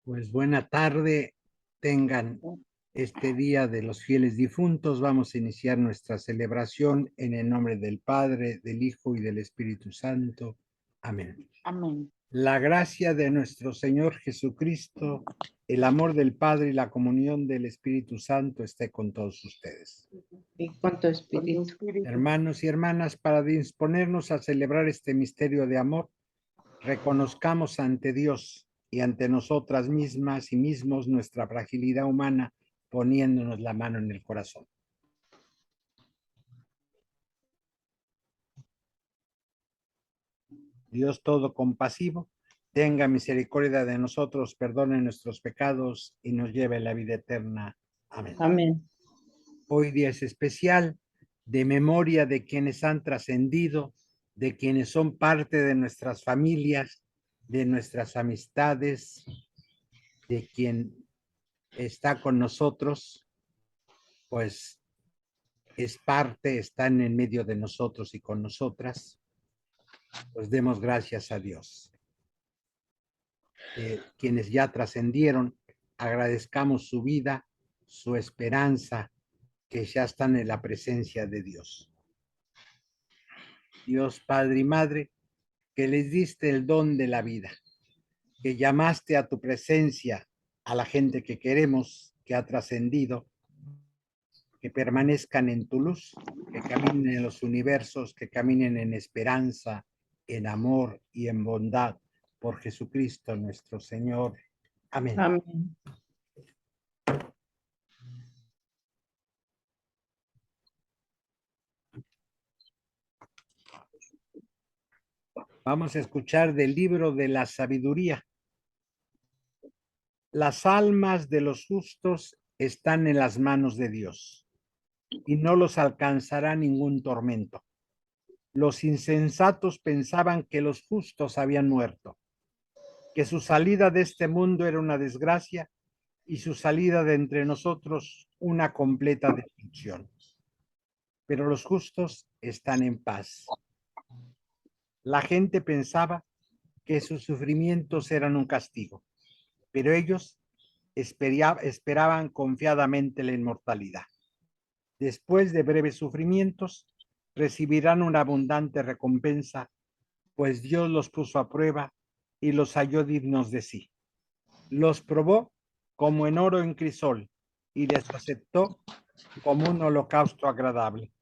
Pues buena tarde, tengan este día de los fieles difuntos. Vamos a iniciar nuestra celebración en el nombre del Padre, del Hijo y del Espíritu Santo. Amén. Amén. La gracia de nuestro Señor Jesucristo, el amor del Padre y la comunión del Espíritu Santo esté con todos ustedes. Y con tu espíritu. Hermanos y hermanas, para disponernos a celebrar este misterio de amor, reconozcamos ante Dios y ante nosotras mismas y mismos nuestra fragilidad humana, poniéndonos la mano en el corazón. Dios todo compasivo, tenga misericordia de nosotros, perdone nuestros pecados y nos lleve a la vida eterna. Amén. Amén. Hoy día es especial de memoria de quienes han trascendido, de quienes son parte de nuestras familias, de nuestras amistades, de quien está con nosotros, pues es parte, están en medio de nosotros y con nosotras, pues demos gracias a Dios. Quienes ya trascendieron, agradezcamos su vida, su esperanza, que ya están en la presencia de Dios. Dios Padre y Madre, que les diste el don de la vida, que llamaste a tu presencia a la gente que queremos, que ha trascendido, que permanezcan en tu luz, que caminen en los universos, que caminen en esperanza, en amor y en bondad, por Jesucristo nuestro Señor. Amén. Amén. Vamos a escuchar del libro de la sabiduría. Las almas de los justos están en las manos de Dios y no los alcanzará ningún tormento. Los insensatos pensaban que los justos habían muerto, que su salida de este mundo era una desgracia y su salida de entre nosotros una completa destrucción. Pero los justos están en paz. La gente pensaba que sus sufrimientos eran un castigo, pero ellos esperaban confiadamente la inmortalidad. Después de breves sufrimientos, recibirán una abundante recompensa, pues Dios los puso a prueba y los halló dignos de sí. Los probó como en oro en crisol y les aceptó como un holocausto agradable.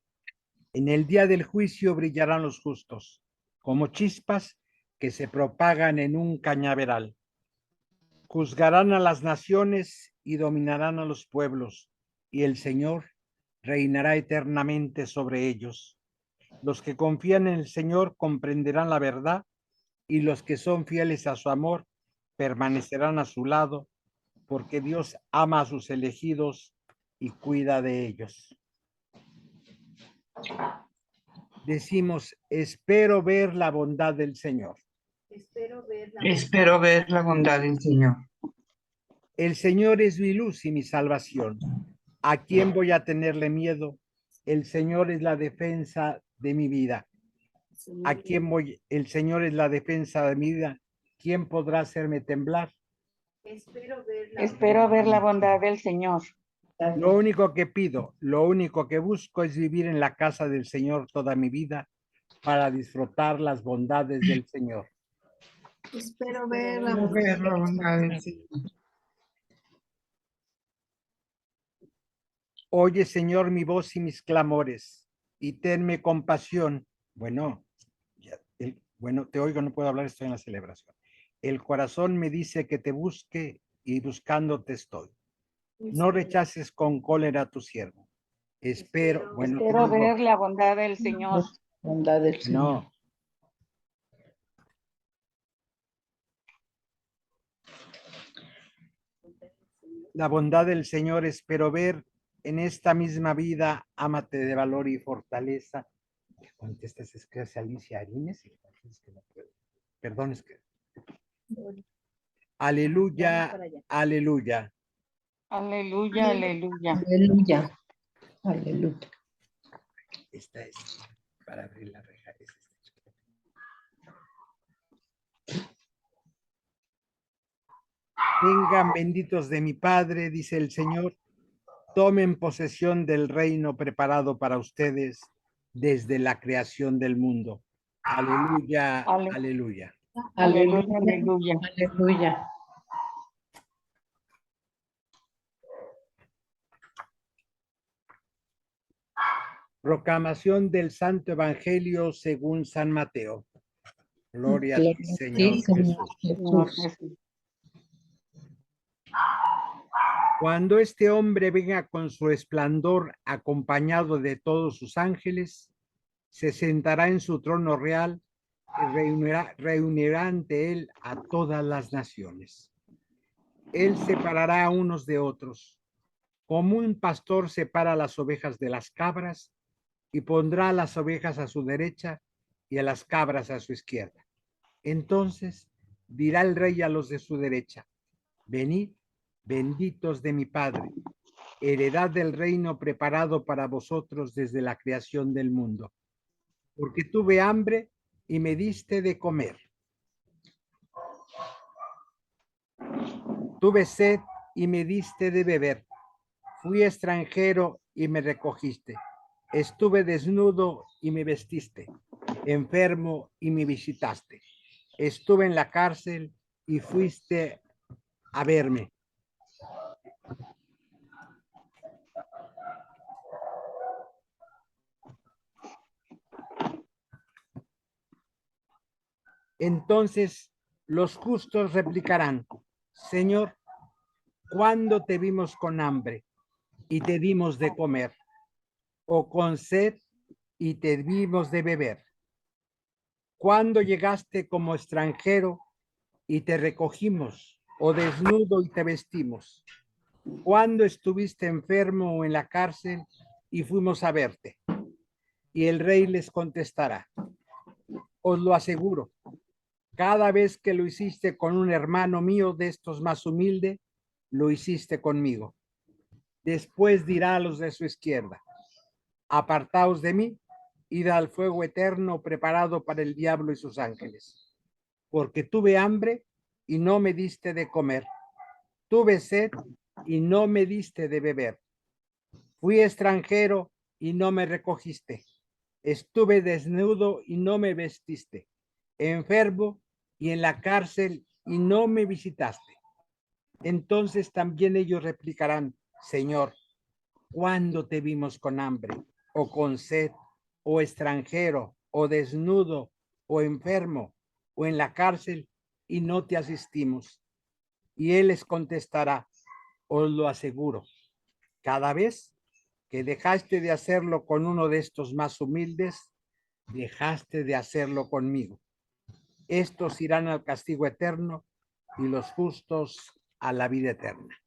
En el día del juicio brillarán los justos, como chispas que se propagan en un cañaveral. Juzgarán a las naciones y dominarán a los pueblos, y el Señor reinará eternamente sobre ellos. Los que confían en el Señor comprenderán la verdad, y los que son fieles a su amor permanecerán a su lado, porque Dios ama a sus elegidos y cuida de ellos. Decimos, espero ver la bondad del Señor. Espero ver la bondad del Señor. El Señor es mi luz y mi salvación. ¿A quién voy a tenerle miedo? El Señor es la defensa de mi vida. ¿A quién voy? El Señor es la defensa de mi vida. ¿Quién podrá hacerme temblar? Espero ver la bondad del Señor. Lo único que pido, lo único que busco es vivir en la casa del Señor toda mi vida para disfrutar las bondades del Señor. Espero ver la Espero ver la bondad del Señor. Oye, Señor, mi voz y mis clamores, y tenme compasión. Bueno, te oigo, no puedo hablar, estoy en la celebración. El corazón me dice que te busque y buscándote estoy. No rechaces con cólera a tu siervo. Espero ver la bondad del Señor. Bondad del Señor. No. La bondad del Señor espero ver en esta misma vida. Ámate de valor y fortaleza. Contestas, es que hace Alicia Arines. Perdón, es que. Aleluya, aleluya. Aleluya, aleluya. Aleluya. Aleluya. Esta es para abrir la reja. Es esta. Vengan benditos de mi Padre, dice el Señor, tomen posesión del reino preparado para ustedes desde la creación del mundo. Aleluya, Ale- aleluya. Aleluya, aleluya. Aleluya. Proclamación del Santo Evangelio según San Mateo. Gloria a ti, Gloria a Señor ti, Señor Jesús. Señor Jesús. Jesús. Cuando este hombre venga con su esplendor acompañado de todos sus ángeles, se sentará en su trono real y reunirá ante él a todas las naciones. Él separará a unos de otros, como un pastor separa las ovejas de las cabras, y pondrá a las ovejas a su derecha y a las cabras a su izquierda. Entonces dirá el rey a los de su derecha: venid, benditos de mi Padre, heredad del reino preparado para vosotros desde la creación del mundo. Porque tuve hambre y me diste de comer. Tuve sed y me diste de beber. Fui extranjero y me recogiste. Estuve desnudo y me vestiste. Enfermo y me visitaste. Estuve en la cárcel y fuiste a verme. Entonces los justos replicarán: Señor, ¿cuándo te vimos con hambre y te dimos de comer? ¿O con sed y te dimos de beber? ¿Cuándo llegaste como extranjero y te recogimos? ¿O desnudo y te vestimos? ¿Cuándo estuviste enfermo o en la cárcel y fuimos a verte? Y el rey les contestará: os lo aseguro, cada vez que lo hiciste con un hermano mío de estos más humilde, lo hiciste conmigo. Después dirá a los de su izquierda: apartaos de mí, id al fuego eterno preparado para el diablo y sus ángeles. Porque tuve hambre y no me diste de comer. Tuve sed y no me diste de beber. Fui extranjero y no me recogiste. Estuve desnudo y no me vestiste. Enfermo y en la cárcel y no me visitaste. Entonces también ellos replicarán: Señor, ¿cuándo te vimos con hambre, o con sed, o extranjero, o desnudo, o enfermo, o en la cárcel, y no te asistimos? Y él les contestará: os lo aseguro, cada vez que dejaste de hacerlo con uno de estos más humildes, dejaste de hacerlo conmigo. Estos irán al castigo eterno y los justos a la vida eterna.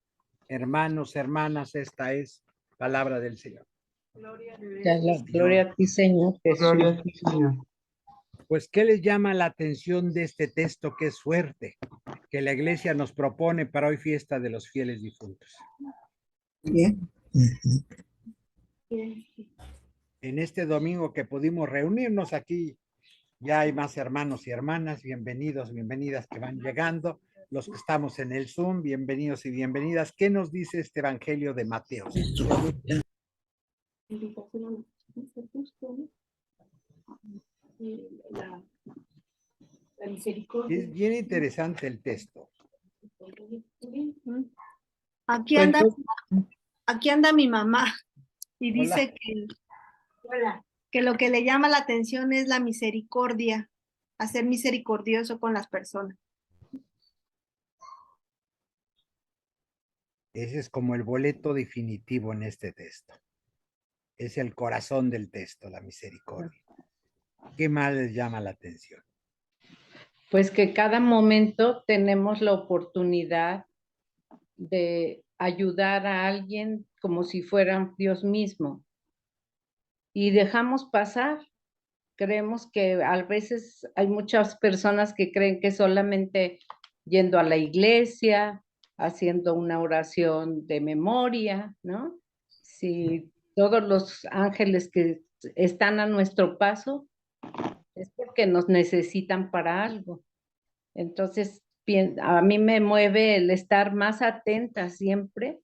Hermanos, hermanas, esta es palabra del Señor. Gloria a ti, Señor Jesús. Gloria a ti, Señor. Pues, ¿qué les llama la atención de este texto que es fuerte, que la iglesia nos propone para hoy, fiesta de los fieles difuntos? Bien. En este domingo que pudimos reunirnos aquí, ya hay más hermanos y hermanas, bienvenidos, bienvenidas que van llegando, los que estamos en el Zoom, bienvenidos y bienvenidas. ¿Qué nos dice este Evangelio de Mateo? Es bien interesante el texto. Aquí anda mi mamá y dice que lo que le llama la atención es la misericordia, a ser misericordioso con las personas. Ese es como el boleto definitivo en este texto. Es el corazón del texto, la misericordia. ¿Qué más les llama la atención? Pues que cada momento tenemos la oportunidad de ayudar a alguien como si fuera Dios mismo. Y dejamos pasar. Creemos que a veces hay muchas personas que creen que solamente yendo a la iglesia, haciendo una oración de memoria, ¿no? Si todos los ángeles que están a nuestro paso es porque nos necesitan para algo. Entonces a mí me mueve el estar más atenta siempre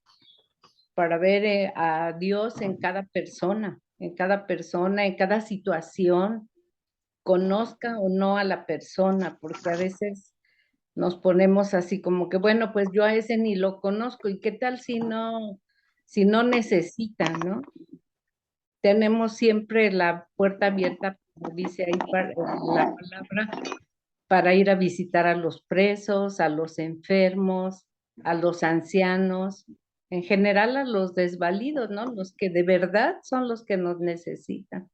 para ver a Dios en cada persona, en cada situación, conozca o no a la persona, porque a veces nos ponemos así como que, bueno, pues yo a ese ni lo conozco, ¿y qué tal si no necesita, no? Tenemos siempre la puerta abierta, como dice ahí la palabra, para ir a visitar a los presos, a los enfermos, a los ancianos, en general a los desvalidos, ¿no? Los que de verdad son los que nos necesitan.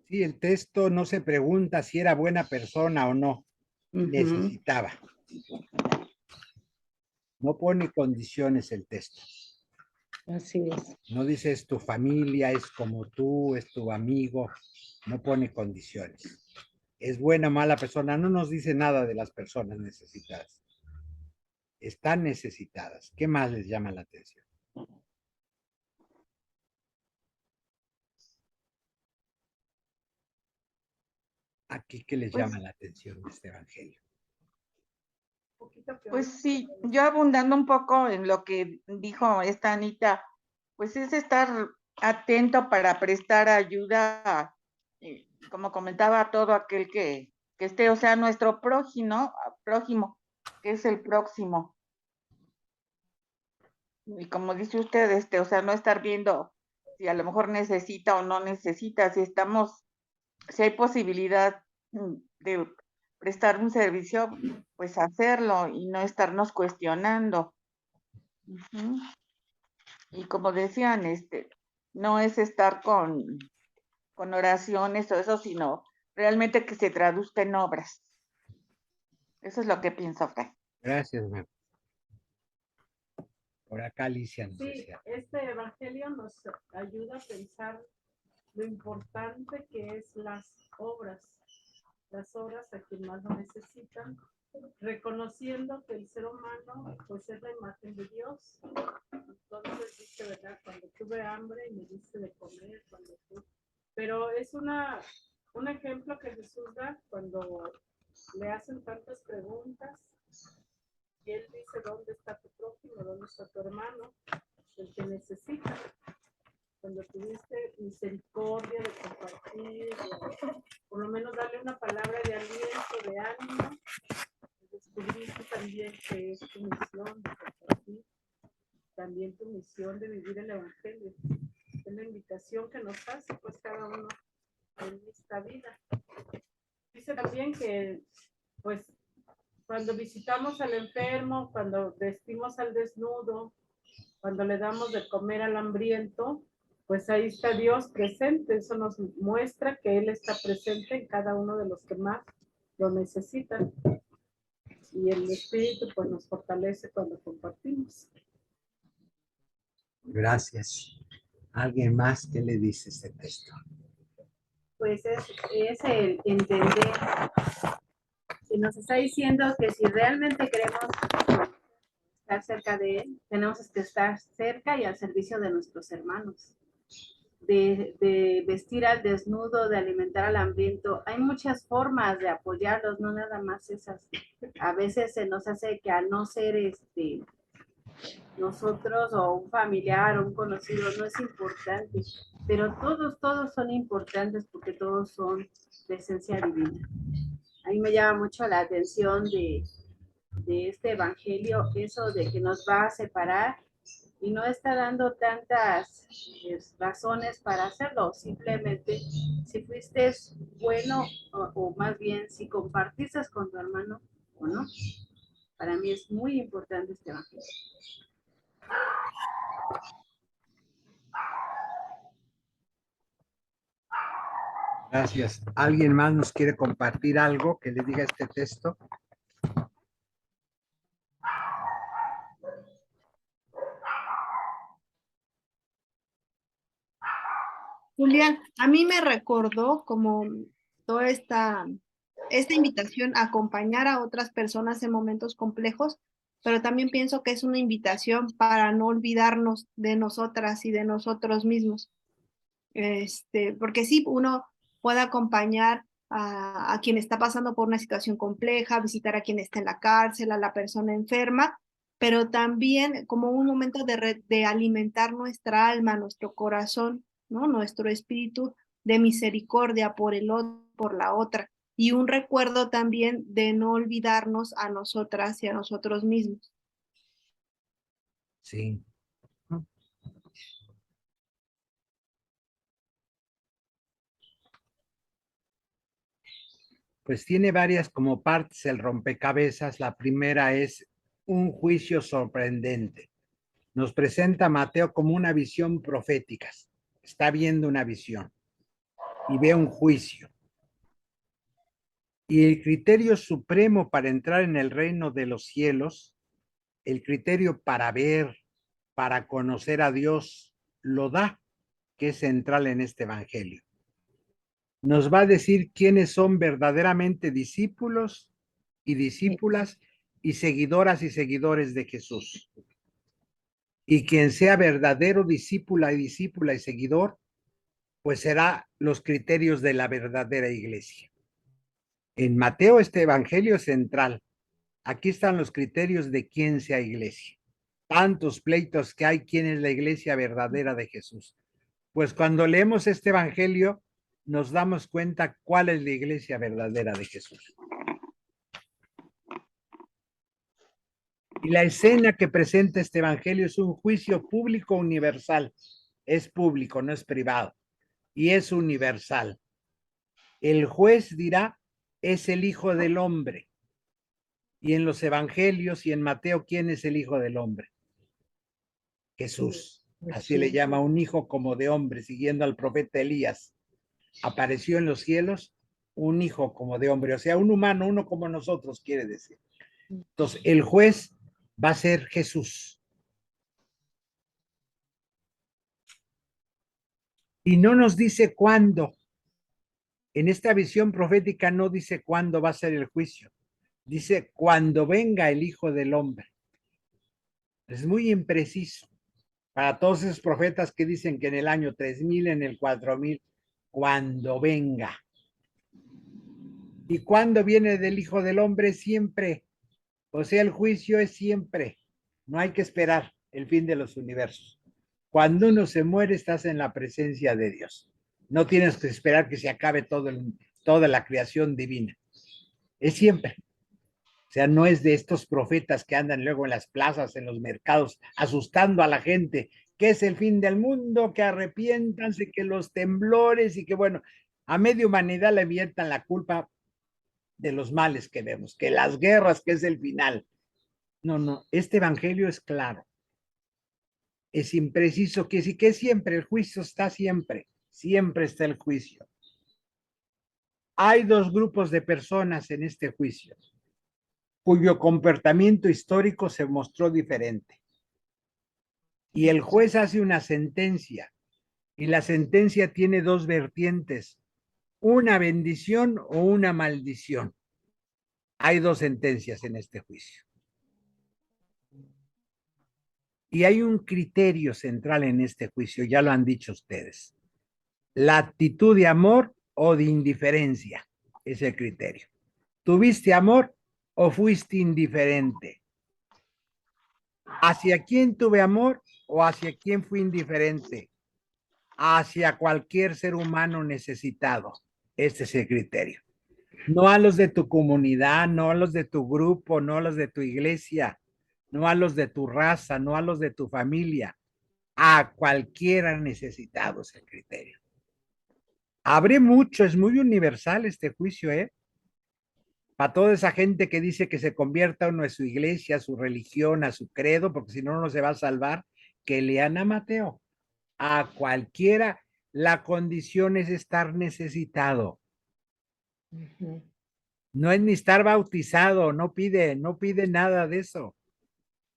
Sí, el texto no se pregunta si era buena persona o no. Necesitaba. No pone condiciones el texto. Así es. No dice es tu familia, es como tú, es tu amigo. No pone condiciones. Es buena o mala persona. No nos dice nada de las personas necesitadas. Están necesitadas. ¿Qué más les llama la atención? Aquí, ¿qué les llama la atención de este evangelio? Pues sí, yo abundando un poco en lo que dijo esta Anita, pues es estar atento para prestar ayuda, como comentaba, a todo aquel que esté, o sea, nuestro prójimo, que es el próximo. Y como dice usted, o sea, no estar viendo si a lo mejor necesita o no necesita, si hay posibilidad de prestar un servicio, pues hacerlo y no estarnos cuestionando. Y como decían, no es estar con oraciones o eso, sino realmente que se traduzca en obras. Eso es lo que pienso, Fray. Gracias, Mar. Por acá Alicia nos Sí, decía. este evangelio nos ayuda a pensar lo importante que es las obras a quien más lo necesitan, reconociendo que el ser humano pues es la imagen de Dios. Entonces dice, ¿verdad? Cuando tuve hambre y me diste de comer, pero es un ejemplo que Jesús da cuando le hacen tantas preguntas. Y él dice, ¿dónde está tu prójimo? ¿Dónde está tu hermano? El que necesita. Cuando tuviste misericordia de compartir, por lo menos darle una palabra de aliento, de ánimo, descubriste también que es tu misión de compartir, también tu misión de vivir el evangelio. Es la invitación que nos hace pues cada uno en esta vida. Dice también que pues cuando visitamos al enfermo, cuando vestimos al desnudo, cuando le damos de comer al hambriento, pues ahí está Dios presente. Eso nos muestra que Él está presente en cada uno de los que más lo necesitan. Y el Espíritu pues nos fortalece cuando compartimos. Gracias. ¿Alguien más? ¿Qué le dice este texto? Pues es el entender. Y nos está diciendo que si realmente queremos estar cerca de Él, tenemos que estar cerca y al servicio de nuestros hermanos. De vestir al desnudo, de alimentar al hambriento. Hay muchas formas de apoyarlos, no nada más esas. A veces se nos hace que al no ser nosotros o un familiar o un conocido no es importante, pero todos son importantes porque todos son de esencia divina. A mí me llama mucho la atención de este evangelio, eso de que nos va a separar y no está dando tantas razones para hacerlo. Simplemente, si fuiste bueno o más bien si compartiste con tu hermano o no. Para mí es muy importante este evangelio. Gracias. ¿Alguien más nos quiere compartir algo que le diga este texto? Julián, a mí me recordó como toda esta invitación a acompañar a otras personas en momentos complejos, pero también pienso que es una invitación para no olvidarnos de nosotras y de nosotros mismos. Porque sí, uno puede acompañar a quien está pasando por una situación compleja, visitar a quien está en la cárcel, a la persona enferma, pero también como un momento de alimentar nuestra alma, nuestro corazón, ¿no? Nuestro espíritu de misericordia por el otro, por la otra, y un recuerdo también de no olvidarnos a nosotras y a nosotros mismos. Sí. Pues tiene varias como partes el rompecabezas. La primera es un juicio sorprendente. Nos presenta a Mateo como una visión profética. Está viendo una visión y ve un juicio. Y el criterio supremo para entrar en el reino de los cielos, el criterio para ver, para conocer a Dios, lo da, que es central en este evangelio. Nos va a decir quiénes son verdaderamente discípulos y discípulas y seguidoras y seguidores de Jesús. Y quien sea verdadero discípula y seguidor, pues será los criterios de la verdadera iglesia. En Mateo este evangelio es central. Aquí están los criterios de quién sea iglesia. Tantos pleitos que hay, quién es la iglesia verdadera de Jesús. Pues cuando leemos este evangelio, nos damos cuenta cuál es la iglesia verdadera de Jesús. Y la escena que presenta este evangelio es un juicio público universal. Es público, no es privado. Y es universal. El juez dirá, es el Hijo del Hombre. Y en los evangelios y en Mateo, ¿quién es el Hijo del Hombre? Jesús. Así le llama un hijo como de hombre, siguiendo al profeta Elías. Apareció en los cielos un hijo como de hombre, o sea, un humano, uno como nosotros, quiere decir. Entonces, el juez va a ser Jesús. Y no nos dice cuándo. En esta visión profética no dice cuándo va a ser el juicio. Dice cuando venga el Hijo del Hombre. Es muy impreciso para todos esos profetas que dicen que en el año 3000, en el 4000, cuando venga. Y cuando viene del Hijo del Hombre, siempre. O sea, el juicio es siempre. No hay que esperar el fin de los universos. Cuando uno se muere, estás en la presencia de Dios. No tienes que esperar que se acabe toda la creación divina. Es siempre. O sea, no es de estos profetas que andan luego en las plazas, en los mercados, asustando a la gente, que es el fin del mundo, que arrepiéntanse, que los temblores y que, bueno, a media humanidad le viertan la culpa de los males que vemos, que las guerras, que es el final. No, este evangelio es claro. Es impreciso, que sí, que siempre, el juicio está siempre está el juicio. Hay dos grupos de personas en este juicio, cuyo comportamiento histórico se mostró diferente. Y el juez hace una sentencia, y la sentencia tiene dos vertientes, una bendición o una maldición. Hay dos sentencias en este juicio. Y hay un criterio central en este juicio, ya lo han dicho ustedes. La actitud de amor o de indiferencia es el criterio. ¿Tuviste amor o fuiste indiferente? ¿Hacia quién tuve amor o hacia quién fui indiferente? Hacia cualquier ser humano necesitado. Este es el criterio. No a los de tu comunidad, no a los de tu grupo, no a los de tu iglesia, no a los de tu raza, no a los de tu familia. A cualquiera necesitado es el criterio. Abre mucho, es muy universal este juicio, ¿eh? Para toda esa gente que dice que se convierta uno a su iglesia, a su religión, a su credo, porque si no, no se va a salvar, que lean a Mateo. A cualquiera, la condición es estar necesitado. No es ni estar bautizado, no pide nada de eso.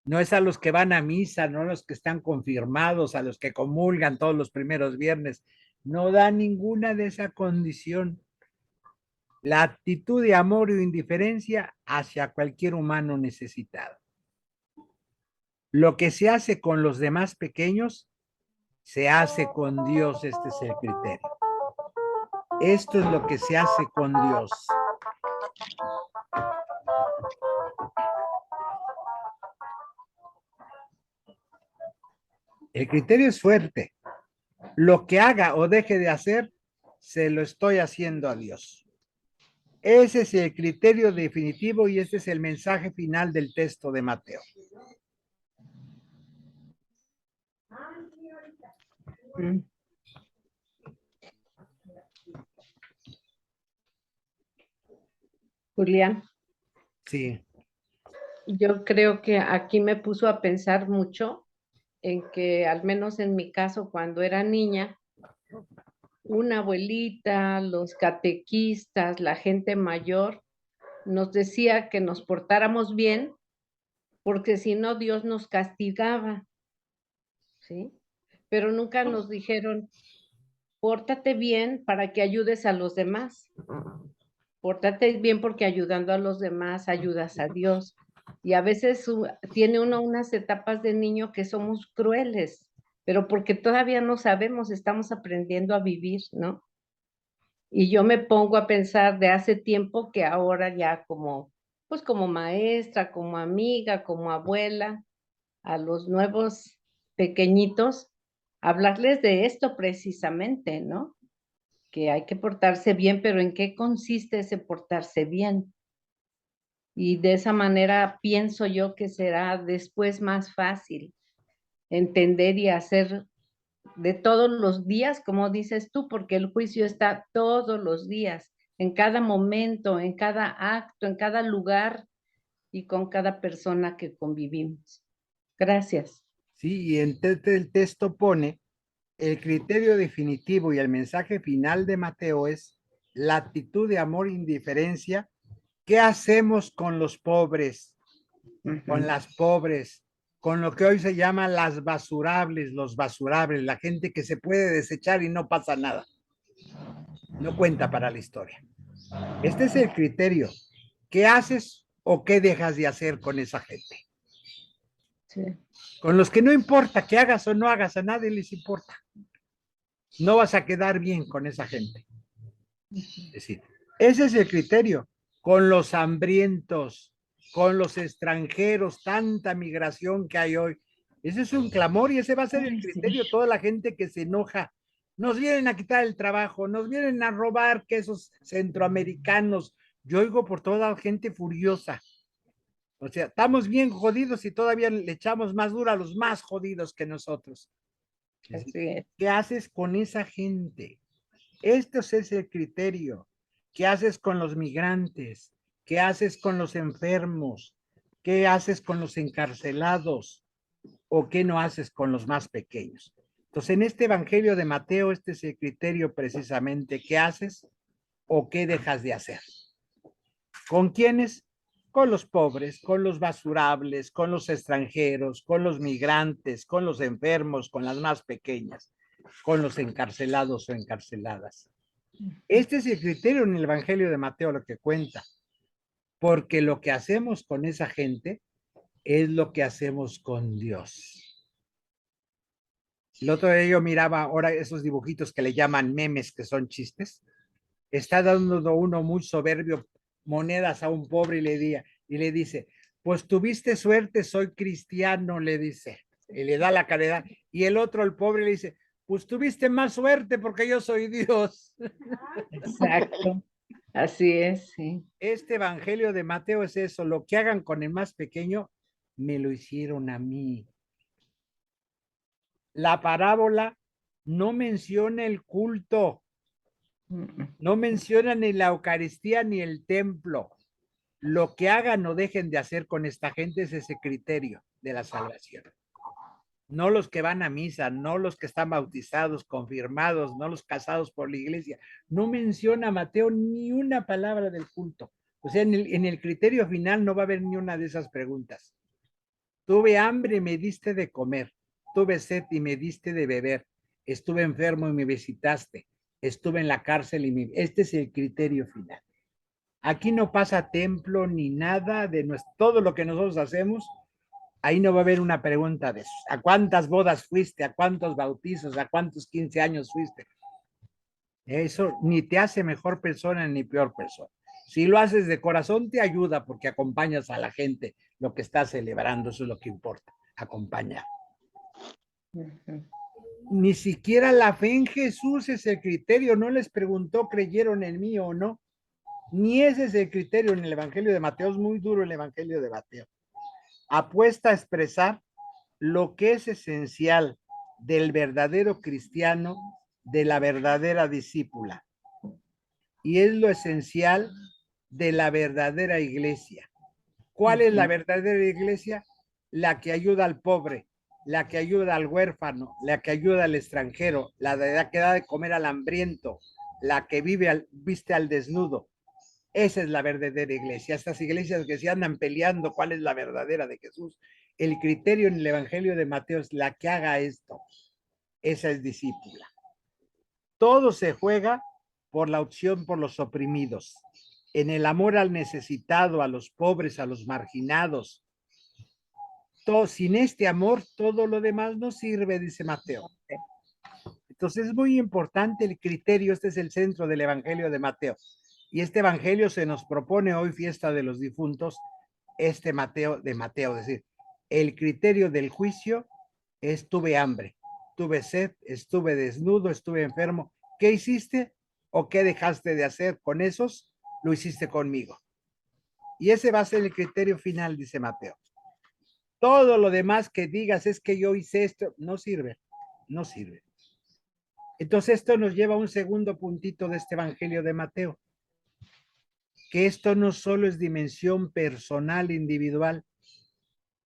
No es a los que van a misa, no a los que están confirmados, a los que comulgan todos los primeros viernes. No da ninguna de esa condición. La actitud de amor o indiferencia hacia cualquier humano necesitado. Lo que se hace con los demás pequeños, se hace con Dios, este es el criterio. Esto es lo que se hace con Dios. El criterio es fuerte. Lo que haga o deje de hacer, se lo estoy haciendo a Dios. Ese es el criterio definitivo y este es el mensaje final del texto de Mateo. Julián, Sí. yo creo que aquí me puso a pensar mucho en que, al menos en mi caso, cuando era niña, una abuelita, los catequistas, la gente mayor, nos decía que nos portáramos bien, porque si no, Dios nos castigaba, ¿sí? Pero nunca nos dijeron, pórtate bien para que ayudes a los demás. Pórtate bien porque ayudando a los demás ayudas a Dios. Y a veces tiene uno unas etapas de niño que somos crueles, pero porque todavía no sabemos, estamos aprendiendo a vivir, ¿no? Y yo me pongo a pensar de hace tiempo que ahora ya pues como maestra, como amiga, como abuela, a los nuevos pequeñitos, hablarles de esto precisamente, ¿no? Que hay que portarse bien, pero ¿en qué consiste ese portarse bien? Y de esa manera pienso yo que será después más fácil entender y hacer de todos los días, como dices tú, porque el juicio está todos los días, en cada momento, en cada acto, en cada lugar y con cada persona que convivimos. Gracias. Sí, y entonces el texto pone el criterio definitivo y el mensaje final de Mateo es la actitud de amor e indiferencia. ¿Qué hacemos con los pobres, con las pobres, con lo que hoy se llama las basurables, los basurables, la gente que se puede desechar y no pasa nada? No cuenta para la historia. Este es el criterio. ¿Qué haces o qué dejas de hacer con esa gente? Sí. Con los que no importa que hagas o no hagas, a nadie les importa. No vas a quedar bien con esa gente. Es decir, ese es el criterio. Con los hambrientos, con los extranjeros, tanta migración que hay hoy. Ese es un clamor y ese va a ser el criterio. Toda la gente que se enoja. Nos vienen a quitar el trabajo, nos vienen a robar, que esos centroamericanos. Yo oigo por toda la gente furiosa. O sea, estamos bien jodidos y todavía le echamos más duro a los más jodidos que nosotros. Así es. ¿Qué haces con esa gente? Este es el criterio. ¿Qué haces con los migrantes? ¿Qué haces con los enfermos? ¿Qué haces con los encarcelados? ¿O qué no haces con los más pequeños? Entonces, en este Evangelio de Mateo, este es el criterio precisamente. ¿Qué haces o qué dejas de hacer? ¿Con quiénes? Con los pobres, con los basurables, con los extranjeros, con los migrantes, con los enfermos, con las más pequeñas, con los encarcelados o encarceladas. Este es el criterio en el Evangelio de Mateo, lo que cuenta, porque lo que hacemos con esa gente es lo que hacemos con Dios. El otro día yo miraba ahora esos dibujitos que le llaman memes, que son chistes. Está dando uno muy soberbio monedas a un pobre y le dice, pues tuviste suerte, soy cristiano, le dice, y le da la caridad. Y el otro, el pobre, le dice, pues tuviste más suerte porque yo soy Dios. Exacto. Así es, sí. Este Evangelio de Mateo es eso, lo que hagan con el más pequeño, me lo hicieron a mí. La parábola no menciona el culto, no menciona ni la Eucaristía ni el templo. Lo que hagan o dejen de hacer con esta gente es ese criterio de la salvación. No los que van a misa, no los que están bautizados, confirmados, no los casados por la iglesia. No menciona Mateo ni una palabra del culto. O sea, en el criterio final no va a haber ni una de esas preguntas. Tuve hambre y me diste de comer. Tuve sed y me diste de beber. Estuve enfermo y me visitaste. Estuve en la cárcel y me... Este es el criterio final. Aquí no pasa templo ni nada de nuestro, todo lo que nosotros hacemos. Ahí no va a haber una pregunta de eso. ¿A cuántas bodas fuiste? ¿A cuántos bautizos? ¿A cuántos 15 años fuiste? Eso ni te hace mejor persona ni peor persona. Si lo haces de corazón, te ayuda porque acompañas a la gente lo que estás celebrando, eso es lo que importa, acompañar. Ni siquiera la fe en Jesús es el criterio, no les preguntó, ¿creyeron en mí o no? Ni ese es el criterio en el Evangelio de Mateo, es muy duro el Evangelio de Mateo. Apuesta a expresar lo que es esencial del verdadero cristiano, de la verdadera discípula. Y es lo esencial de la verdadera iglesia. ¿Cuál es la verdadera iglesia? La que ayuda al pobre, la que ayuda al huérfano, la que ayuda al extranjero, la que da de comer al hambriento, la que viste al desnudo. Esa es la verdadera iglesia. Estas iglesias que se andan peleando cuál es la verdadera de Jesús. El criterio en el Evangelio de Mateo es la que haga esto. Esa es discípula. Todo se juega por la opción por los oprimidos, en el amor al necesitado, a los pobres, a los marginados. Sin este amor, todo lo demás no sirve, dice Mateo. Entonces es muy importante el criterio, este es el centro del Evangelio de Mateo. Y este Evangelio se nos propone hoy, fiesta de los difuntos, este Mateo de Mateo, es decir, el criterio del juicio es tuve hambre, tuve sed, estuve desnudo, estuve enfermo. ¿Qué hiciste o qué dejaste de hacer con esos? Lo hiciste conmigo. Y ese va a ser el criterio final, dice Mateo. Todo lo demás que digas es que yo hice esto, no sirve, no sirve. Entonces esto nos lleva a un segundo puntito de este Evangelio de Mateo, que esto no solo es dimensión personal, individual,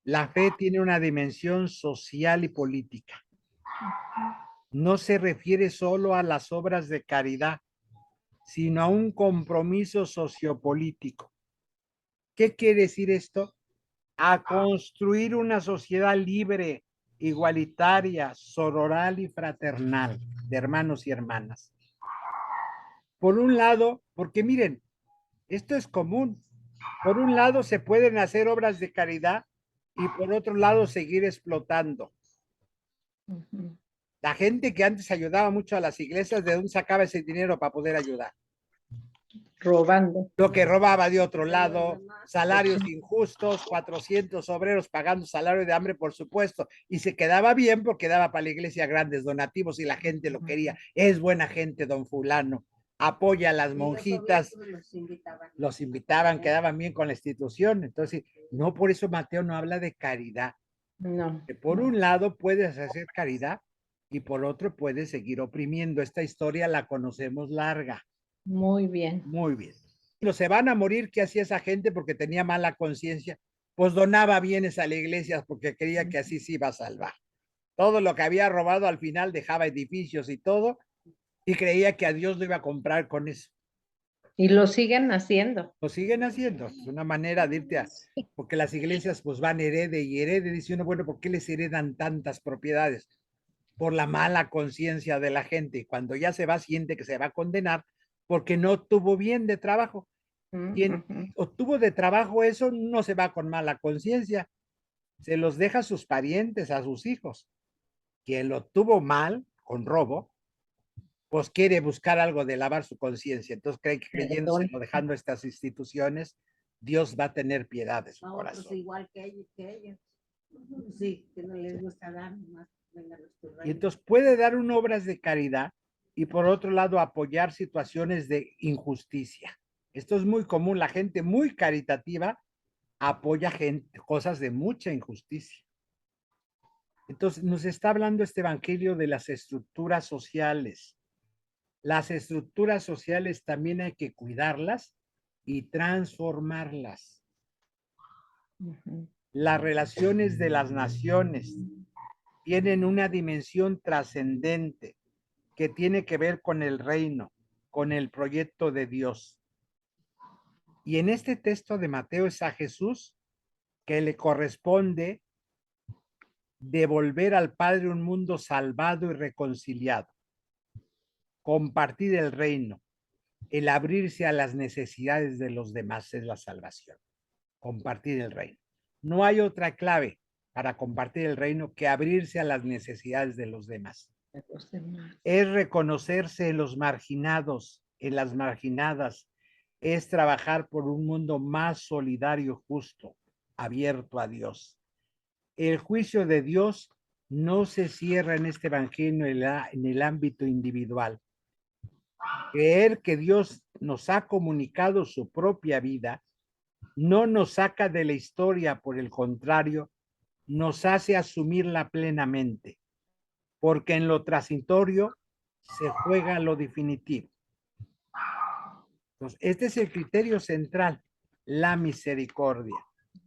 la fe tiene una dimensión social y política. No se refiere solo a las obras de caridad, sino a un compromiso sociopolítico. ¿Qué quiere decir esto? A construir una sociedad libre, igualitaria, sororal y fraternal, de hermanos y hermanas. Por un lado, porque miren, esto es común. Por un lado se pueden hacer obras de caridad y por otro lado seguir explotando. La gente que antes ayudaba mucho a las iglesias, ¿de dónde sacaba ese dinero para poder ayudar? Robando. Lo que robaba de otro lado, salarios injustos, 400 obreros pagando salario de hambre, por supuesto, y se quedaba bien porque daba para la iglesia grandes donativos y la gente lo quería. Es buena gente, don fulano. Apoya a las monjitas, los invitaban, quedaban bien con la institución. Entonces, no, por eso Mateo no habla de caridad. No. Que por un lado puedes hacer caridad y por otro puedes seguir oprimiendo. Esta historia la conocemos larga. Muy bien. Muy bien. Los se van a morir, ¿qué hacía esa gente? Porque tenía mala conciencia. Pues donaba bienes a la iglesia porque creía que así se iba a salvar. Todo lo que había robado al final dejaba edificios y todo y creía que a Dios lo iba a comprar con eso. Y lo siguen haciendo. Lo siguen haciendo. Es una manera de irte a... Porque las iglesias pues van herede y herede. Dice uno, bueno, ¿por qué les heredan tantas propiedades? Por la mala conciencia de la gente. Y cuando ya se va, siente que se va a condenar porque no tuvo bien de trabajo. Quien obtuvo de trabajo eso no se va con mala conciencia. Se los deja a sus parientes, a sus hijos. Quien lo tuvo mal, con robo, pues quiere buscar algo de lavar su conciencia. Entonces cree que creyéndoselo, dejando estas instituciones, Dios va a tener piedad de su corazón. Igual que ellos. Sí, que no les gusta dar más. Y entonces puede dar obras de caridad y por otro lado apoyar situaciones de injusticia. Esto es muy común, la gente muy caritativa apoya cosas de mucha injusticia. Entonces nos está hablando este evangelio de las estructuras sociales. Las estructuras sociales también hay que cuidarlas y transformarlas. Las relaciones de las naciones tienen una dimensión trascendente que tiene que ver con el reino, con el proyecto de Dios. Y en este texto de Mateo es a Jesús que le corresponde devolver al Padre un mundo salvado y reconciliado, compartir el reino, el abrirse a las necesidades de los demás es la salvación, compartir el reino. No hay otra clave para compartir el reino que abrirse a las necesidades de los demás. de los demás. Es reconocerse en los marginados, en las marginadas. Es trabajar por un mundo más solidario, justo, abierto a Dios. El juicio de Dios no se cierra en este evangelio en el ámbito individual. Creer que Dios nos ha comunicado su propia vida no nos saca de la historia, por el contrario, nos hace asumirla plenamente, porque en lo transitorio se juega lo definitivo. Entonces, este es el criterio central, la misericordia.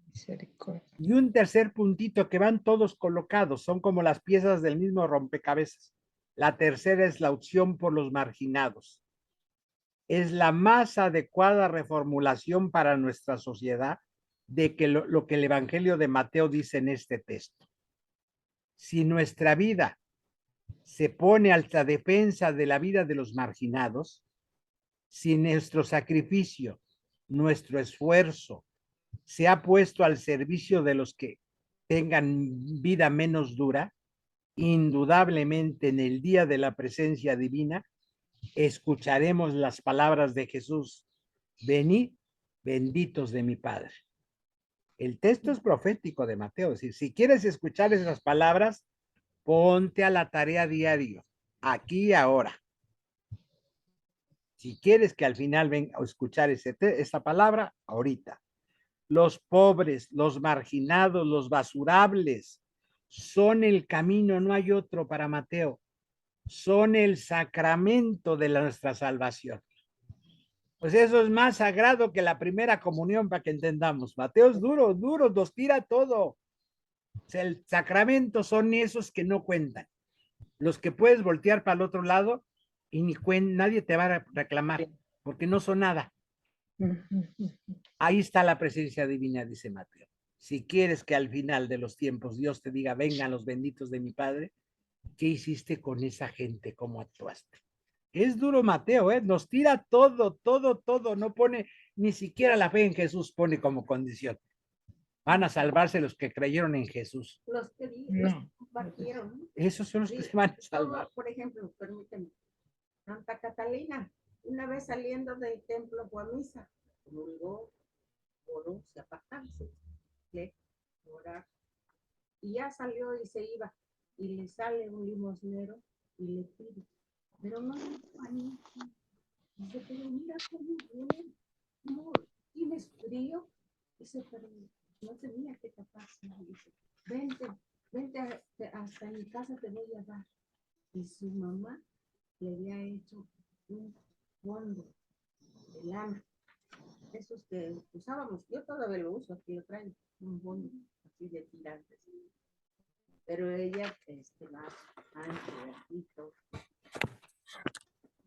Misericordia. Y un tercer puntito que van todos colocados, son como las piezas del mismo rompecabezas. La tercera es la opción por los marginados. Es la más adecuada reformulación para nuestra sociedad de que lo que el Evangelio de Mateo dice en este texto. Si nuestra vida se pone a la defensa de la vida de los marginados, si nuestro sacrificio, nuestro esfuerzo se ha puesto al servicio de los que tengan vida menos dura, indudablemente en el día de la presencia divina escucharemos las palabras de Jesús: venid, benditos de mi Padre. El texto es profético de Mateo, es decir, si quieres escuchar esas palabras, ponte a la tarea diario, aquí y ahora. Si quieres que al final venga a escuchar esa palabra, ahorita. Los pobres, los marginados, los basurables, son el camino, no hay otro para Mateo. Son el sacramento de nuestra salvación. Pues eso es más sagrado que la primera comunión, para que entendamos. Mateo es duro, duro, nos tira todo. O sea, el sacramento son esos que no cuentan. Los que puedes voltear para el otro lado y nadie te va a reclamar, porque no son nada. Ahí está la presencia divina, dice Mateo. Si quieres que al final de los tiempos Dios te diga, vengan los benditos de mi Padre, ¿qué hiciste con esa gente? ¿Cómo actuaste? Es duro Mateo, ¿eh? Nos tira todo, todo, todo. No pone ni siquiera la fe en Jesús, pone como condición. Van a salvarse los que creyeron en Jesús. Los que No. compartieron. Esos son los que se van a salvar. Por ejemplo, permíteme, Santa Catalina, una vez saliendo del templo fue a misa, comulgó, oró, se apartarse, orar, y ya salió y se iba, y le sale un limosnero y le pide, pero no dice, pero mira cómo viene, ¿cómo tienes frío? Dice, pero no tenía que taparse, dice, vente hasta mi casa, te voy a dar. Y su mamá le había hecho un fondo de lana, esos que usábamos, yo todavía lo uso, aquí lo traigo, un fondo así de tirantes, pero ella más antes, todo.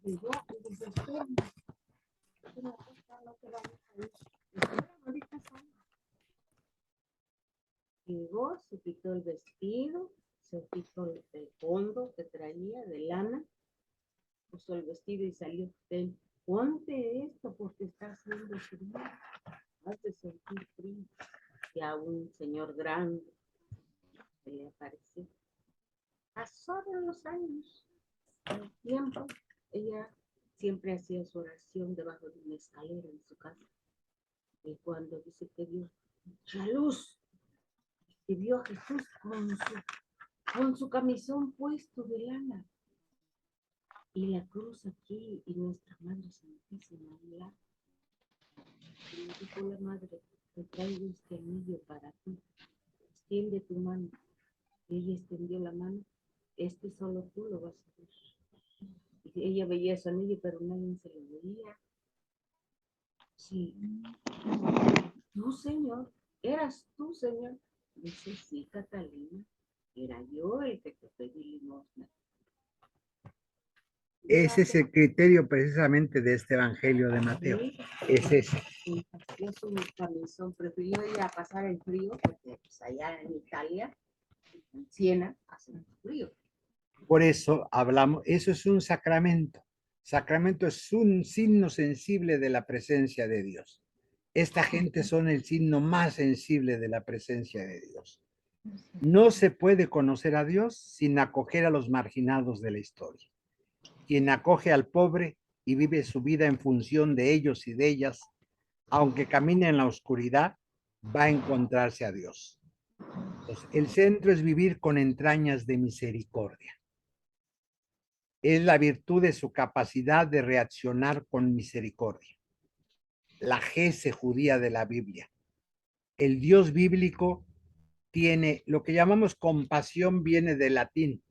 Llegó y dice, espera, no te vamos a ir, espera, ahorita sale. Llegó, se quitó el vestido, se quitó el fondo que traía de lana, puso el vestido y salió. Ponte esto porque está haciendo frío, has de sentir frío. Y a un señor grande se le apareció. Pasaron los años, el tiempo, ella siempre hacía su oración debajo de una escalera en su casa. Y cuando dice que vio la luz, y vio a Jesús con su camisón puesto de lana, y la cruz aquí, y nuestra Madre Santísima allá. Y le dijo la Madre, te traigo este anillo para ti, extiende tu mano. Y ella extendió la mano, solo tú lo vas a ver. Y ella veía su anillo, pero nadie se lo veía. Sí. Tú, Señor, eras tú, Señor. Dice, sí, Catalina, era yo el que te pedí limosna. Ese es el criterio precisamente de este Evangelio de Mateo. Es ese. Yo soy un camisón, prefirió ir a pasar el frío, porque pues, allá en Italia, en Siena, hace mucho frío. Por eso hablamos, eso es un sacramento. Sacramento es un signo sensible de la presencia de Dios. Esta gente son el signo más sensible de la presencia de Dios. No se puede conocer a Dios sin acoger a los marginados de la historia. Quien acoge al pobre y vive su vida en función de ellos y de ellas, aunque camine en la oscuridad, va a encontrarse a Dios. Entonces, el centro es vivir con entrañas de misericordia. Es la virtud de su capacidad de reaccionar con misericordia. La gese judía de la Biblia. El Dios bíblico tiene lo que llamamos compasión, viene del latín.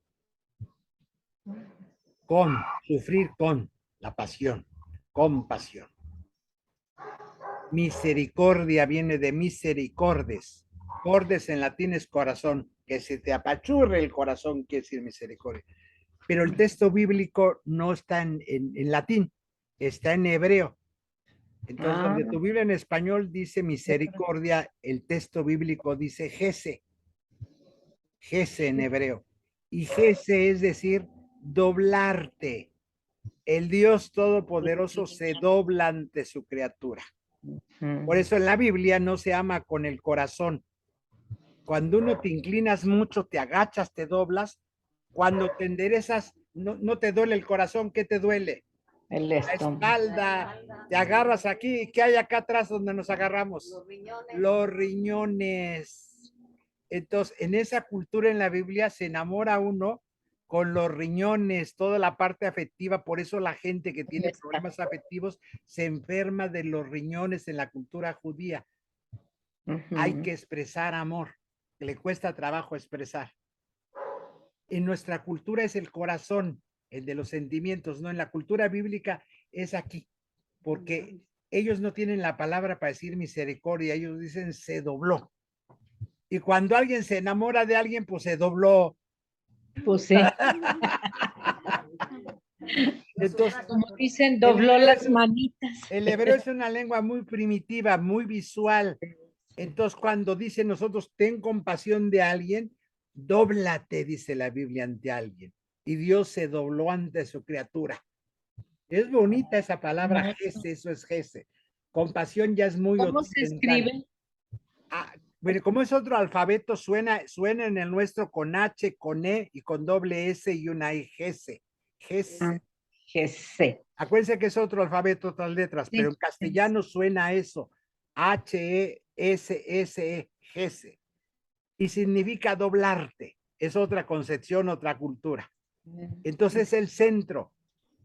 Con, sufrir con, la pasión, compasión. Misericordia viene de misericordes. Cordes en latín es corazón, que se te apachurre el corazón, quiere decir misericordia. Pero el texto bíblico no está en latín, está en hebreo. Entonces, donde tu Biblia en español dice misericordia, el texto bíblico dice gese. Gese en hebreo. Y gese es decir, doblarte. El Dios Todopoderoso se dobla ante su criatura. Por eso en la Biblia no se ama con el corazón. Cuando uno te inclinas mucho, te agachas, te doblas. Cuando te enderezas, no te duele el corazón. ¿Qué te duele? El La estómago. espalda. Te agarras aquí. ¿Qué hay acá atrás donde nos agarramos? Los riñones. Los riñones. Entonces, en esa cultura en la Biblia se enamora uno con los riñones, toda la parte afectiva. Por eso la gente que tiene problemas afectivos se enferma de los riñones en la cultura judía. Hay que expresar amor. Le cuesta trabajo expresar. En nuestra cultura es el corazón, el de los sentimientos, ¿no? En la cultura bíblica es aquí, porque ellos no tienen la palabra para decir misericordia, ellos dicen se dobló. Y cuando alguien se enamora de alguien, pues se dobló. Pues sí. Entonces, como dicen, dobló las manitas. El hebreo es una lengua muy primitiva, muy visual. Entonces, cuando dice nosotros, ten compasión de alguien, dóblate, dice la Biblia, ante alguien. Y Dios se dobló ante su criatura. Es bonita esa palabra, gese, eso es gese. Compasión ya es muy ¿Cómo se escribe? Bueno, como es otro alfabeto, suena en el nuestro con H, con E y con doble S y una I, gese. Gese. Gese. Acuérdense que es otro alfabeto, otras letras, sí, pero en castellano suena eso. H-E-S-S-E, gese. Y significa doblarte. Es otra concepción, otra cultura. Entonces el centro.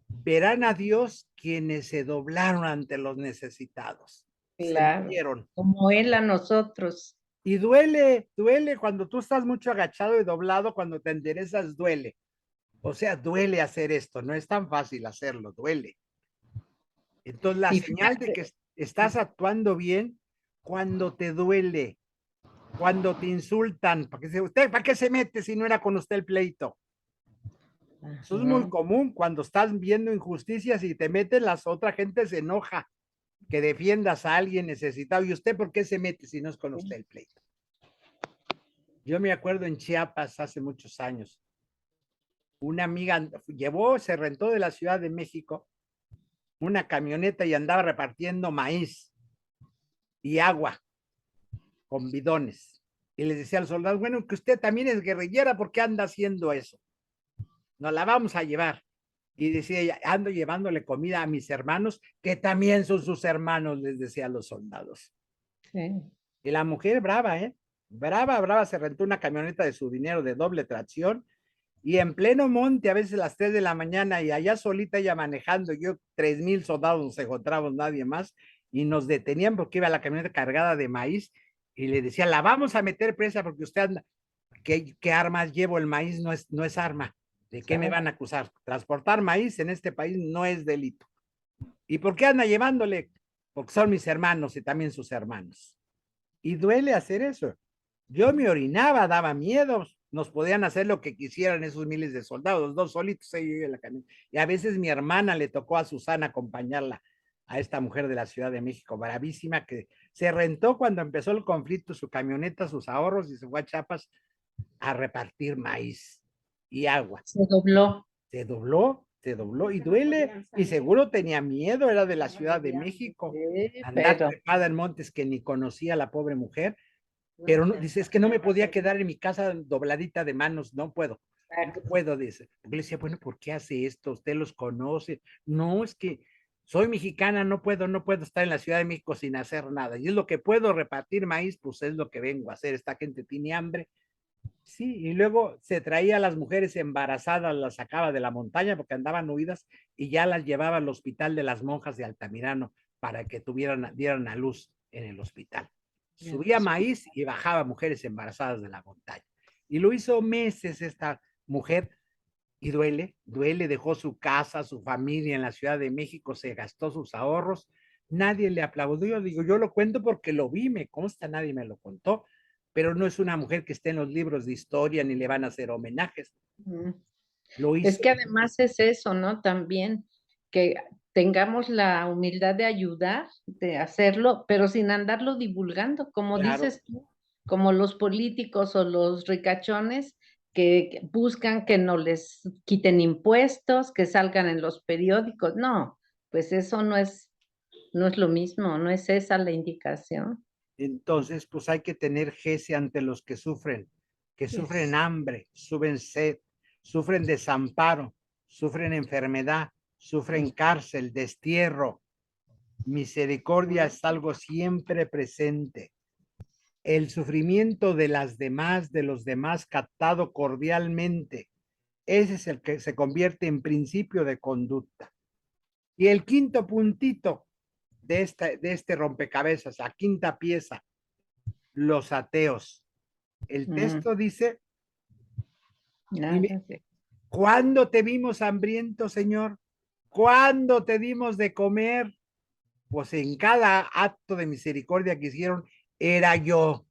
Verán a Dios quienes se doblaron ante los necesitados. Claro, como Él a nosotros. Y duele cuando tú estás mucho agachado y doblado, cuando te enderezas duele. O sea, duele hacer esto, no es tan fácil hacerlo, duele. Entonces la señal de que estás actuando bien cuando te duele, cuando te insultan, porque dice, ¿usted para qué se mete si no era con usted el pleito? Eso es muy común cuando estás viendo injusticias y te metes, la otra gente se enoja que defiendas a alguien necesitado. ¿Y usted por qué se mete si no es con usted el pleito? Yo me acuerdo en Chiapas hace muchos años, una amiga se rentó de la Ciudad de México una camioneta y andaba repartiendo maíz y agua con bidones. Y les decía a los soldados, bueno, que usted también es guerrillera, ¿por qué anda haciendo eso? Nos la vamos a llevar. Y decía ella, ando llevándole comida a mis hermanos, que también son sus hermanos, les decía a los soldados. Sí. Y la mujer brava, brava, se rentó una camioneta de su dinero de doble tracción, y en pleno monte, a veces a las 3 de la mañana, y allá solita ella manejando, yo 3,000 soldados nos encontramos, nadie más, y nos detenían porque iba la camioneta cargada de maíz, y le decía, la vamos a meter presa porque usted anda, ¿qué armas llevo? El maíz no es arma. ¿De qué me van a acusar? Transportar maíz en este país no es delito. ¿Y por qué anda llevándole? Porque son mis hermanos y también sus hermanos. Y duele hacer eso. Yo me orinaba, daba miedo. Nos podían hacer lo que quisieran esos miles de soldados, 2 solitos ahí en la camioneta. Y a veces mi hermana le tocó a Susana acompañarla, a esta mujer de la Ciudad de México, bravísima, que se rentó cuando empezó el conflicto, su camioneta, sus ahorros, y se fue a Chiapas a repartir maíz y agua. Se dobló y duele, y seguro tenía miedo, era de la Ciudad de México, andar trepada en montes que ni conocía la pobre mujer, Pero no, dice, es que no me podía quedar en mi casa dobladita de manos, no puedo. No puedo, dice. Porque le decía, bueno, ¿por qué hace esto? Usted los conoce. No, es que soy mexicana, no puedo estar en la Ciudad de México sin hacer nada. Y es lo que puedo repartir maíz, pues es lo que vengo a hacer. Esta gente tiene hambre. Sí, y luego se traía a las mujeres embarazadas, las sacaba de la montaña porque andaban huidas y ya las llevaba al hospital de las monjas de Altamirano para que dieran a luz en el hospital. Subía maíz y bajaba mujeres embarazadas de la montaña. Y lo hizo meses esta mujer y duele, dejó su casa, su familia en la Ciudad de México, se gastó sus ahorros, nadie le aplaudió, digo, yo lo cuento porque lo vi, me consta, nadie me lo contó, pero no es una mujer que esté en los libros de historia ni le van a hacer homenajes. Lo hizo. Es que además es eso, ¿no? También que tengamos la humildad de ayudar, de hacerlo, pero sin andarlo divulgando, como Claro. dices tú, como los políticos o los ricachones que buscan que no les quiten impuestos, que salgan en los periódicos. No, pues eso no es lo mismo, no es esa la indicación. Entonces, pues hay que tener gese ante los que sufren hambre, sufren sed, sufren desamparo, sufren enfermedad, sufren cárcel, destierro. Misericordia es algo siempre presente. El sufrimiento de los demás captado cordialmente. Ese es el que se convierte en principio de conducta. Y el quinto puntito de este rompecabezas, la quinta pieza, los ateos. El texto dice, ¿cuándo te vimos hambriento, Señor? ¿Cuándo te dimos de comer? Pues en cada acto de misericordia que hicieron, era yo.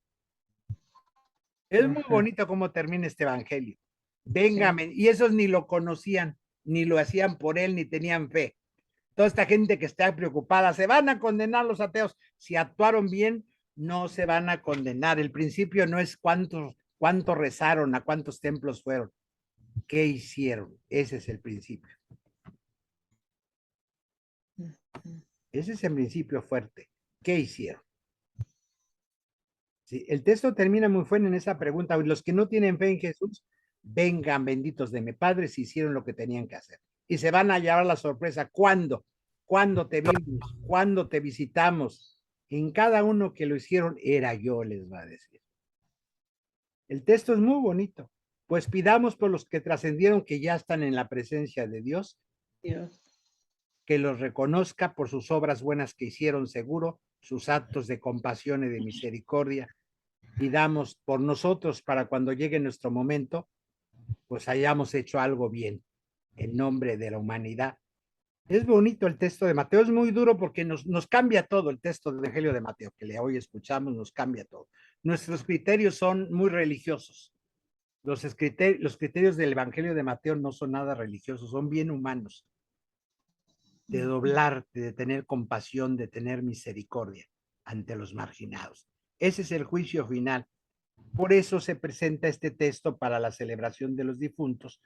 Es muy bonito cómo termina este evangelio. Véngame, y esos ni lo conocían, ni lo hacían por él, ni tenían fe. Toda esta gente que está preocupada, se van a condenar los ateos. Si actuaron bien, no se van a condenar. El principio no es cuánto rezaron, a cuántos templos fueron, qué hicieron. Ese es el principio. Ese es el principio fuerte. ¿Qué hicieron? Sí, el texto termina muy fuerte en esa pregunta. Los que no tienen fe en Jesús, vengan benditos de mi Padre si hicieron lo que tenían que hacer. Y se van a llevar la sorpresa. ¿Cuándo? ¿Cuándo te vimos? ¿Cuándo te visitamos? En cada uno que lo hicieron, era yo, les va a decir. El texto es muy bonito. Pues pidamos por los que trascendieron, que ya están en la presencia de Dios, que los reconozca por sus obras buenas que hicieron seguro, sus actos de compasión y de misericordia. Pidamos por nosotros para cuando llegue nuestro momento, pues hayamos hecho algo bien en nombre de la humanidad. Es bonito el texto de Mateo, es muy duro porque nos cambia todo el texto del Evangelio de Mateo, que hoy escuchamos, nos cambia todo. Nuestros criterios son muy religiosos. Los criterios del Evangelio de Mateo no son nada religiosos, son bien humanos. De doblarte, de tener compasión, de tener misericordia ante los marginados. Ese es el juicio final. Por eso se presenta este texto para la celebración de los difuntos,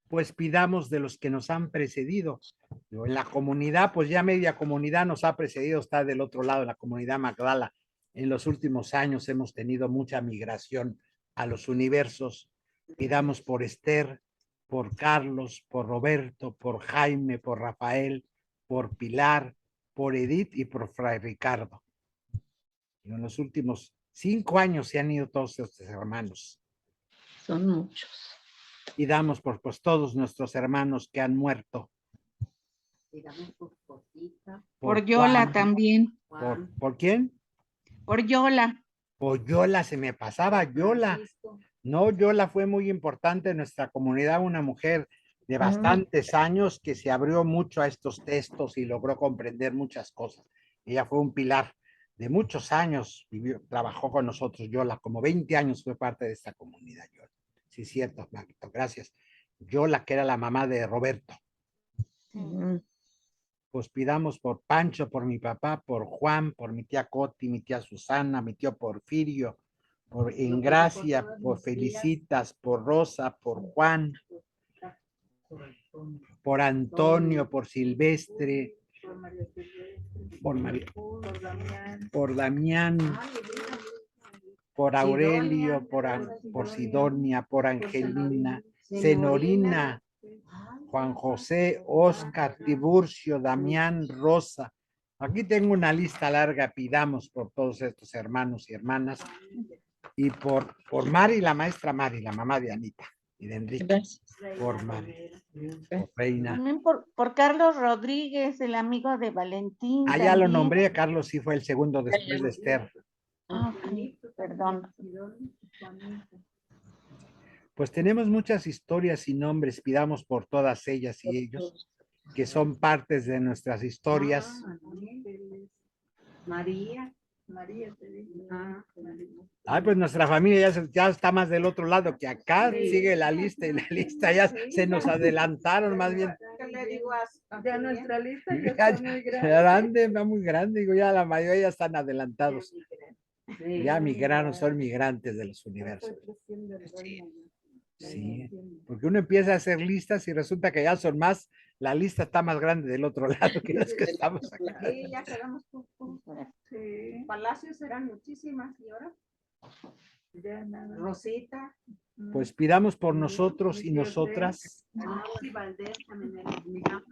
pues pidamos de los que nos han precedido. En la comunidad, pues ya media comunidad nos ha precedido, está del otro lado, la comunidad Magdala. En los últimos años hemos tenido mucha migración a los universos. Pidamos por Esther, por Carlos, por Roberto, por Jaime, por Rafael, por Pilar, por Edith y por Fray Ricardo. Y en los últimos 5 años se han ido todos estos hermanos. Son muchos. Y damos por pues todos nuestros hermanos que han muerto. Por Yola Juan, también. ¿Por quién? Por Yola. Por Yola, se me pasaba Yola. No, Yola fue muy importante en nuestra comunidad, una mujer de bastantes años que se abrió mucho a estos textos y logró comprender muchas cosas. Ella fue un pilar de muchos años, trabajó con nosotros, Yola, como 20 años fue parte de esta comunidad, Yola. Sí, cierto, Marquito, gracias. Yola, que era la mamá de Roberto. Pues pidamos por Pancho, por mi papá, por Juan, por mi tía Coti, mi tía Susana, mi tío Porfirio, por Ingracia, por Felicitas, por Rosa, por Juan, por Antonio, por Silvestre, por Damián, por Aurelio, por Sidonia, por Angelina, Zenorina, Juan José, Oscar, Tiburcio, Damián, Rosa. Aquí tengo una lista larga, pidamos por todos estos hermanos y hermanas y por Mari, la maestra Mari, la mamá de Anita y de Enrique. Gracias. Por Mari, por Reina. También por Carlos Rodríguez, el amigo de Valentín. Ah, ya lo también. nombré, a Carlos sí fue el segundo después de Esther. Ah, ok, perdón. Pues tenemos muchas historias y nombres, pidamos por todas ellas y ellos, que son partes de nuestras historias. María te digo. Ay, pues nuestra familia ya está más del otro lado que acá, Sí. sigue la lista y la lista ya se nos adelantaron más bien. ¿Qué le digo a Ya nuestra lista ya Ya, está muy grande. grande, va muy grande, digo, ya la mayoría ya están adelantados. Sí. Ya migraron, son migrantes de los universos. Estoy creciendo el reino. Sí, porque uno empieza a hacer listas y resulta que ya son más, la lista está más grande del otro lado que los que estamos acá. Sí, ya quedamos pocos. Sí. Palacios eran muchísimas y ahora Ya nada. Rosita. Pues pidamos por nosotros y nosotras. Y Valdés también era mi mamá.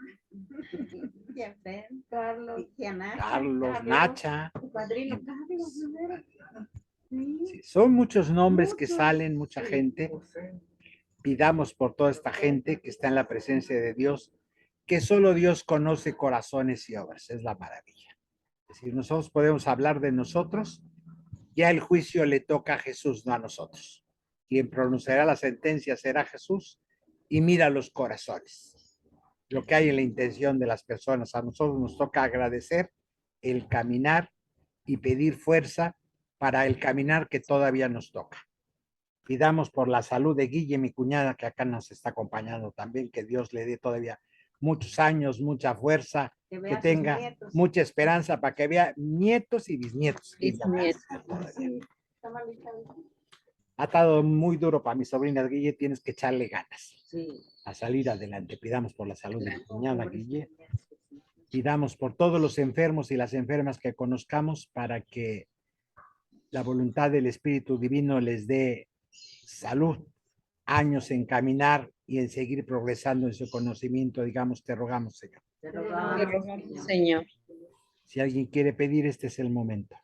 Carlos. Carlos, Nacha. Tu padrino Carlos, Sí, son muchos nombres que salen, mucha gente. Pidamos por toda esta gente que está en la presencia de Dios, que solo Dios conoce corazones y obras. Es la maravilla. Es decir, nosotros podemos hablar de nosotros, ya el juicio le toca a Jesús, no a nosotros. Quien pronunciará la sentencia será Jesús y mira los corazones, lo que hay en la intención de las personas. A nosotros nos toca agradecer el caminar y pedir fuerza para el caminar que todavía nos toca. Pidamos por la salud de Guille, mi cuñada, que acá nos está acompañando también, que Dios le dé todavía muchos años, mucha fuerza, que tenga mucha esperanza para que vea nietos y bisnietos. Ha estado muy duro para mi sobrina Guille, tienes que echarle ganas a salir adelante. Pidamos por la salud de mi cuñada Guille. Pidamos por todos los enfermos y las enfermas que conozcamos para que la voluntad del Espíritu Divino les dé salud, años en caminar y en seguir progresando en su conocimiento. Digamos, te rogamos, Señor. Te rogamos, Señor. Si alguien quiere pedir, este es el momento.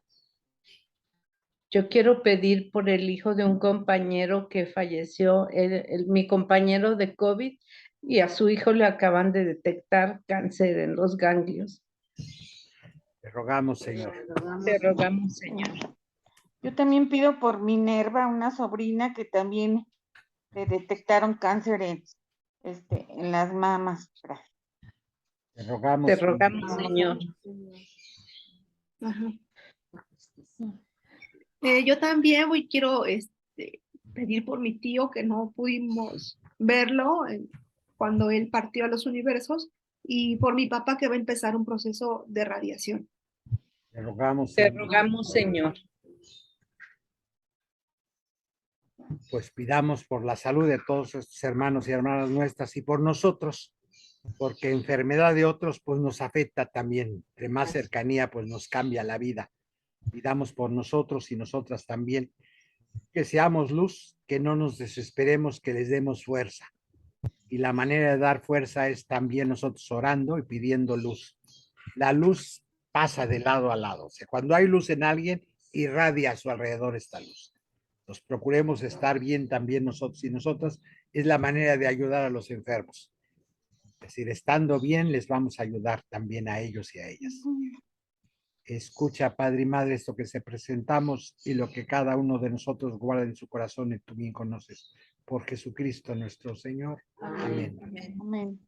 Yo quiero pedir por el hijo de un compañero que falleció, mi compañero de COVID, y a su hijo le acaban de detectar cáncer en los ganglios. Te rogamos, Señor. Te rogamos, Señor. Yo también pido por Minerva, una sobrina que también le detectaron cáncer en las mamas. Te rogamos, Te rogamos, Señor. Ajá. Yo también quiero pedir por mi tío que no pudimos verlo cuando él partió a los universos y por mi papá que va a empezar un proceso de radiación. Te rogamos, Te Señor. rogamos, Señor. Pues pidamos por la salud de todos estos hermanos y hermanas nuestras y por nosotros, porque enfermedad de otros pues nos afecta también. De más cercanía pues nos cambia la vida. Pidamos por nosotros y nosotras también que seamos luz, que no nos desesperemos, que les demos fuerza. Y la manera de dar fuerza es también nosotros orando y pidiendo luz. La luz pasa de lado a lado. O sea, cuando hay luz en alguien, irradia a su alrededor esta luz. Nos procuremos estar bien también nosotros y nosotras. Es la manera de ayudar a los enfermos. Es decir, estando bien, les vamos a ayudar también a ellos y a ellas. Escucha, Padre y Madre, esto que se presentamos y lo que cada uno de nosotros guarda en su corazón y tú bien conoces. Por Jesucristo nuestro Señor. Amén. Amén.